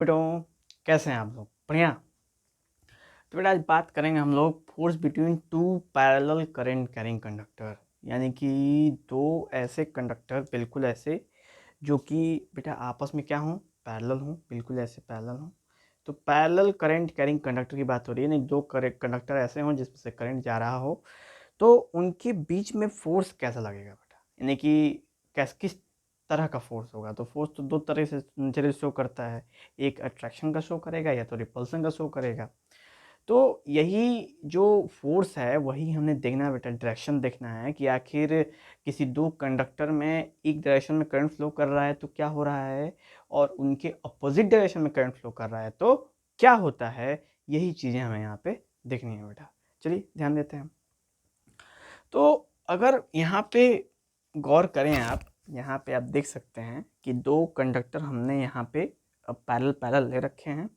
बेटो, कैसे हैं आप लोग? बढ़िया। तो बेटा आज बात करेंगे हम लोग force between two parallel current carrying conductor, यानी कि दो ऐसे कंडक्टर बिल्कुल ऐसे जो कि बेटा आपस में क्या हों, पैरेलल हों, बिल्कुल ऐसे पैरेलल हों। तो पैरेलल करंट कैरिंग कंडक्टर की बात हो रही है, नहीं दो कंडक्टर ऐसे हों जिसमें से करंट जा रहा हो, तो उनके बीच में फोर्स कैसा लगेगा बेटा, यानी कि किस तरह का फोर्स होगा। तो फोर्स तो दो तरह से नेचुरली शो करता है, एक अट्रैक्शन का शो करेगा या तो रिपल्सन का शो करेगा। तो यही जो फोर्स है वही हमने देखना है बेटा, डायरेक्शन देखना है कि आखिर किसी दो कंडक्टर में एक डायरेक्शन में करंट फ्लो कर रहा है तो क्या हो रहा है, और उनके अपोजिट डायरेक्शन में करंट फ्लो कर रहा है तो क्या होता है। यही चीज़ें हमें यहाँ पे देखनी है बेटा। चलिए ध्यान देते हैं। तो अगर यहाँ पे गौर करें आप, यहाँ पे आप देख सकते हैं कि दो कंडक्टर हमने यहाँ पे पैरेलल पैरेलल ले रखे हैं,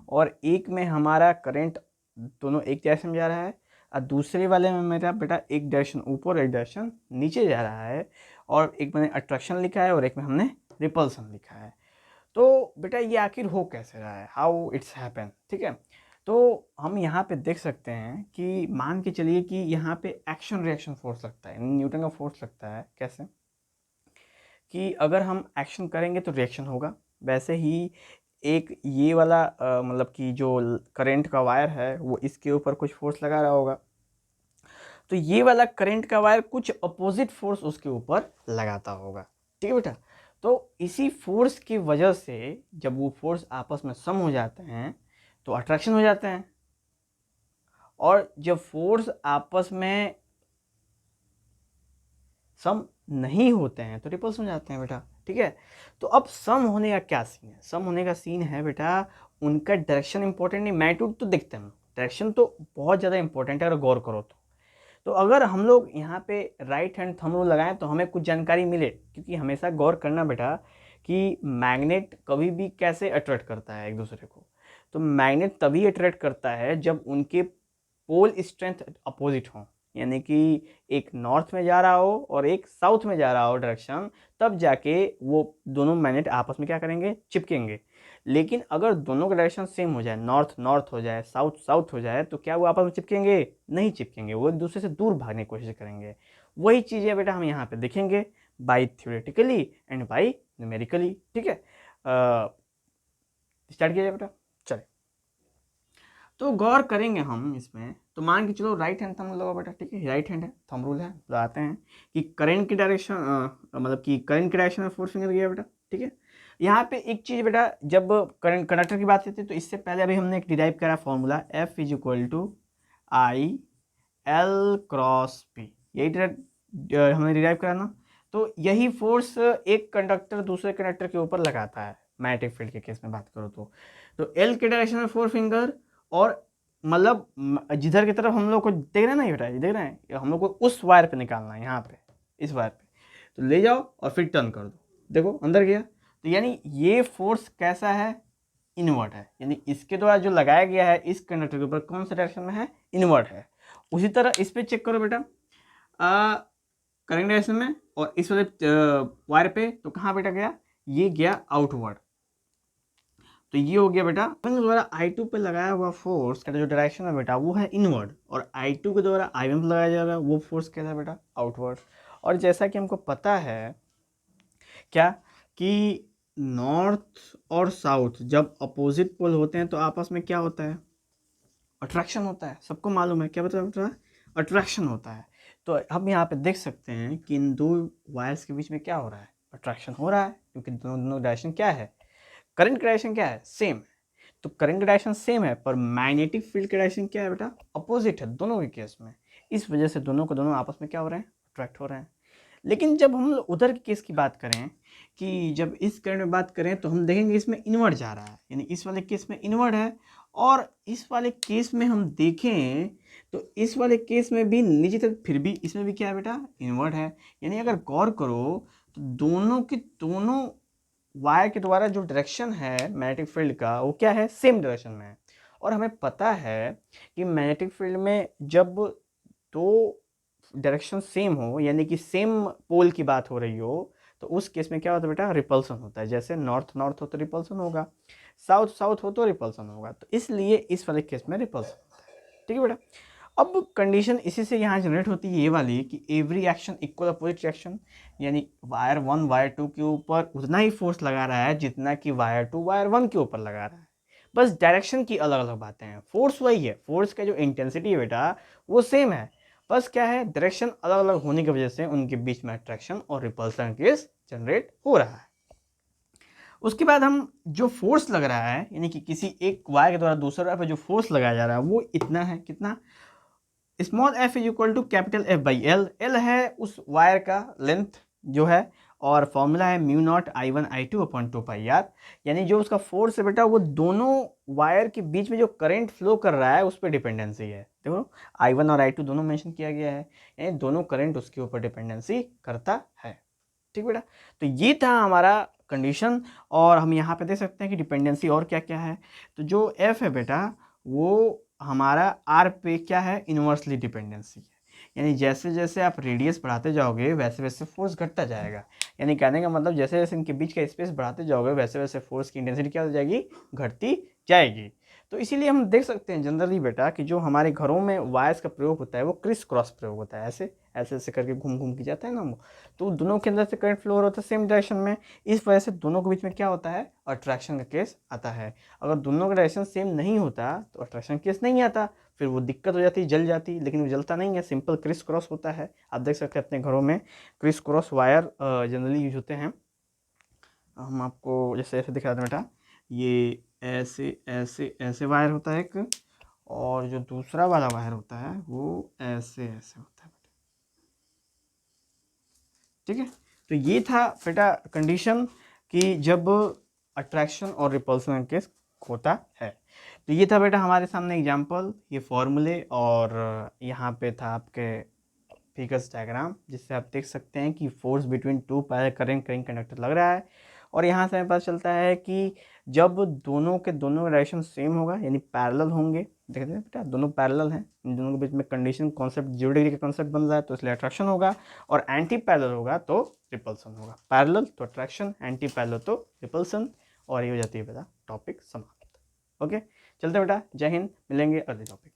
और एक में हमारा करंट दोनों एक डायरेक्शन में जा रहा है, और दूसरे वाले में मेरा बेटा एक डायरेक्शन ऊपर एक डायरेक्शन नीचे जा रहा है, और एक मैंने अट्रैक्शन लिखा है और एक में हमने रिपल्सन लिखा है। तो बेटा ये आखिर हो कैसे रहा है, हाउ इट्स हैपन, ठीक है। तो हम यहाँ पे देख सकते हैं कि मान के चलिए कि यहाँ पे एक्शन रिएक्शन फोर्स लगता है, न्यूटन का फोर्स लगता है। कैसे कि अगर हम एक्शन करेंगे तो रिएक्शन होगा, वैसे ही एक ये वाला मतलब कि जो करंट का वायर है वो इसके ऊपर कुछ फोर्स लगा रहा होगा, तो ये वाला करंट का वायर कुछ अपोजिट फोर्स उसके ऊपर लगाता होगा। ठीक है बेटा। तो इसी फोर्स की वजह से जब वो फोर्स आपस में सम हो जाते हैं तो अट्रैक्शन हो जाते हैं, और जब फोर्स आपस में सम नहीं होते हैं तो रिपल्सन हो जाते हैं बेटा। ठीक है। तो अब सम होने का क्या सीन है? सम होने का सीन है बेटा, उनका डायरेक्शन इंपॉर्टेंट नहीं, मैग्नीट्यूड तो देखते हैं, डायरेक्शन तो बहुत ज़्यादा इंपॉर्टेंट है अगर गौर करो तो अगर हम लोग यहाँ पे राइट हैंड थंब रूल लगाएं तो हमें कुछ जानकारी मिले, क्योंकि हमेशा गौर करना बेटा कि मैग्नेट कभी भी कैसे अट्रैक्ट करता है एक दूसरे को। तो मैग्नेट तभी अट्रैक्ट करता है जब उनके पोल स्ट्रेंथ अपोजिट हो, यानी कि एक नॉर्थ में जा रहा हो और एक साउथ में जा रहा हो डायरेक्शन, तब जाके वो दोनों मैग्नेट आपस में क्या करेंगे, चिपकेंगे। लेकिन अगर दोनों का डायरेक्शन सेम हो जाए, नॉर्थ नॉर्थ हो जाए, साउथ साउथ हो जाए, तो क्या वो आपस में चिपकेंगे? नहीं चिपकेंगे, वो एक दूसरे से दूर भागने की कोशिश करेंगे। वही चीज़ें बेटा हम यहाँ पे देखेंगे by theoretically and by numerically. ठीक है। स्टार्ट किया जाए बेटा। चले तो गौर करेंगे हम इसमें। तो मान के चलो राइट हैंड थंब लगाओ बेटा। ठीक है, राइट हैंड है, थंब रूल है, लगाते हैं कि करंट की डायरेक्शन मतलब कि करंट की डायरेक्शन में फोर फिंगर गया बेटा। ठीक है। यहाँ पे एक चीज़ बेटा, जब करंट कंडक्टर की बात करते हैं तो इससे पहले अभी हमने एक डिराइव करा formula F is equal to I L cross P, यही हमने डिराइव करा ना। तो यही फोर्स एक कंडक्टर दूसरे कंडक्टर के ऊपर लगाता है मैग्नेटिक फील्ड के केस में बात करो तो एल के डायरेक्शन में फोर फिंगर, और मतलब जिधर की तरफ हम लोग को देख रहे हैं ना, ये बेटा देख रहे हैं, हम लोग को उस वायर पे निकालना है, यहाँ पे इस वायर पे। तो ले जाओ और फिर टर्न कर दो, देखो अंदर गया। तो यानी ये फोर्स कैसा है, इनवर्ट है, यानी इसके द्वारा जो लगाया गया है इस कंडक्टर के ऊपर कौन सा डायरेक्शन में है, इनवर्ट है। उसी तरह इस पे चेक करो बेटा, करंट डायरेक्शन में, और इस वाले वायर पे तो कहाँ बेटा गया, ये गया आउटवर्ड। तो ये हो गया बेटा द्वारा I2 पे लगाया हुआ फोर्स का जो डायरेक्शन है बेटा वो है इनवर्ड, और I2 के द्वारा I1 पे लगाया जा रहा है वो फोर्स कैसा है बेटा, आउटवर्ड। और जैसा कि हमको पता है क्या कि नॉर्थ और साउथ जब अपोजिट पोल होते हैं तो आपस में क्या होता है, अट्रैक्शन होता है। सबको मालूम है, क्या बता है, अट्रैक्शन होता है। तो हम यहाँ पे देख सकते हैं कि इन दो वायर्स के बीच में क्या हो रहा है, अट्रैक्शन हो रहा है, क्योंकि दोनों डायरेक्शन क्या है, करंट का डायरेक्शन क्या है, सेम है। तो करंट का डायरेक्शन सेम है पर मैग्नेटिक फील्ड का डायरेक्शन क्या है बेटा, अपोजिट है दोनों के केस में। इस वजह से दोनों को दोनों आपस में क्या हो रहे हैं, अट्रैक्ट हो रहे हैं। लेकिन जब हम उधर के केस की बात करें, कि जब इस करंट में बात करें तो हम देखेंगे इसमें इनवर्ट जा रहा है, यानी इस वाले केस में इनवर्ट है, और इस वाले केस में हम देखें तो इस वाले केस में भी नीचे तक फिर भी इसमें भी क्या है बेटा, इनवर्ट है। यानी अगर गौर करो तो दोनों के दोनों वायर के द्वारा जो डायरेक्शन है मैग्नेटिक फील्ड का वो क्या है, सेम डायरेक्शन में है। और हमें पता है कि मैग्नेटिक फील्ड में जब दो डायरेक्शन सेम हो, यानी कि सेम पोल की बात हो रही हो, तो उस केस में क्या होता है बेटा, रिपल्सन होता है। जैसे नॉर्थ नॉर्थ हो तो रिपल्सन होगा, साउथ साउथ हो तो रिपल्सन होगा, तो इसलिए इस वाले केस में रिपल्सन होता है। ठीक है बेटा। अब कंडीशन इसी से यहाँ जनरेट होती है ये वाली कि every action equal opposite reaction, यानी वायर 1 वायर 2 के ऊपर उतना ही फोर्स लगा रहा है जितना कि वायर 2 वायर 1 के ऊपर लगा रहा है, बस डायरेक्शन की अलग अलग बातें हैं। फोर्स वही है, फोर्स का जो इंटेंसिटी है बेटा वो सेम है, बस क्या है डायरेक्शन अलग अलग होने की वजह से उनके बीच में अट्रैक्शन और रिपल्सन केस जनरेट हो रहा है। उसके बाद हम जो फोर्स लग रहा है, यानी कि किसी एक वायर के द्वारा दूसरे वायर पर जो फोर्स लगाया जा रहा है वो इतना है, कितना, small F is equal to capital F by L. L है उस वायर का लेंथ जो है, और फॉर्मूला है mu naught I one I two upon two pi R, यानी जो उसका फोर्स है बेटा वो दोनों वायर के बीच में जो करंट फ्लो कर रहा है उस पर डिपेंडेंसी है। देखो आई वन और आई टू दोनों मेंशन किया गया है, यानी दोनों करंट उसके ऊपर डिपेंडेंसी करता है। ठीक बेटा, तो ये था हमारा कंडीशन, और हम यहाँ पे देख सकते हैं कि डिपेंडेंसी और क्या क्या है। तो जो एफ है बेटा वो हमारा आर पे क्या है, इन्वर्सली डिपेंडेंसी है, यानी जैसे जैसे आप रेडियस बढ़ाते जाओगे वैसे वैसे फोर्स घटता जाएगा, यानी कहने का मतलब जैसे जैसे इनके बीच का स्पेस बढ़ाते जाओगे वैसे वैसे फोर्स की इंटेंसिटी क्या हो जाएगी, घटती जाएगी। तो इसीलिए हम देख सकते हैं जनरली बेटा कि जो हमारे घरों में वायर्स का प्रयोग होता है वो क्रिस क्रॉस प्रयोग होता है, ऐसे ऐसे ऐसे करके घूम घूम के जाता है ना वो, तो दोनों के अंदर से करंट फ्लो हो रहा होता है सेम डायरेक्शन में, इस वजह से दोनों के बीच में क्या होता है, अट्रैक्शन का केस आता है। अगर दोनों का डायरेक्शन सेम नहीं होता तो अट्रैक्शन केस नहीं आता, फिर वो दिक्कत हो जाती, जल जाती, लेकिन वो जलता नहीं है, सिंपल क्रिस क्रॉस होता है। आप देख सकते हैं अपने घरों में criss cross wire generally use होते हैं। हम आपको जैसे ऐसे दिखा दें बेटा, ये ऐसे ऐसे ऐसे वायर होता है एक, और जो दूसरा वाला वायर होता है वो ऐसे ऐसे होता है बेटा। ठीक है, तो ये था बेटा कंडीशन कि जब अट्रैक्शन और रिपल्सन का केस होता है। तो ये था बेटा हमारे सामने एग्जांपल, ये फॉर्मूले, और यहाँ पे था आपके फिगर्स डायग्राम, जिससे आप देख सकते हैं कि force between two parallel current conductor लग रहा है। और यहाँ से हमें पता चलता है कि जब दोनों के दोनों डायरेक्शन सेम होगा यानी पैरेलल होंगे, देखते हैं बेटा दोनों पैरेलल हैं, इन दोनों के बीच में कंडीशन कॉन्सेप्ट 0 डिग्री का कॉन्सेप्ट बन रहा है तो इसलिए अट्रैक्शन होगा, और एंटी पैरेलल होगा तो रिपल्सन होगा। पैरेलल तो अट्रैक्शन, एंटी पैरेलल तो रिपल्सन, और ये हो जाती है बेटा टॉपिक समाप्त। ओके, चलते बेटा, जय हिंद, मिलेंगे अगले टॉपिक।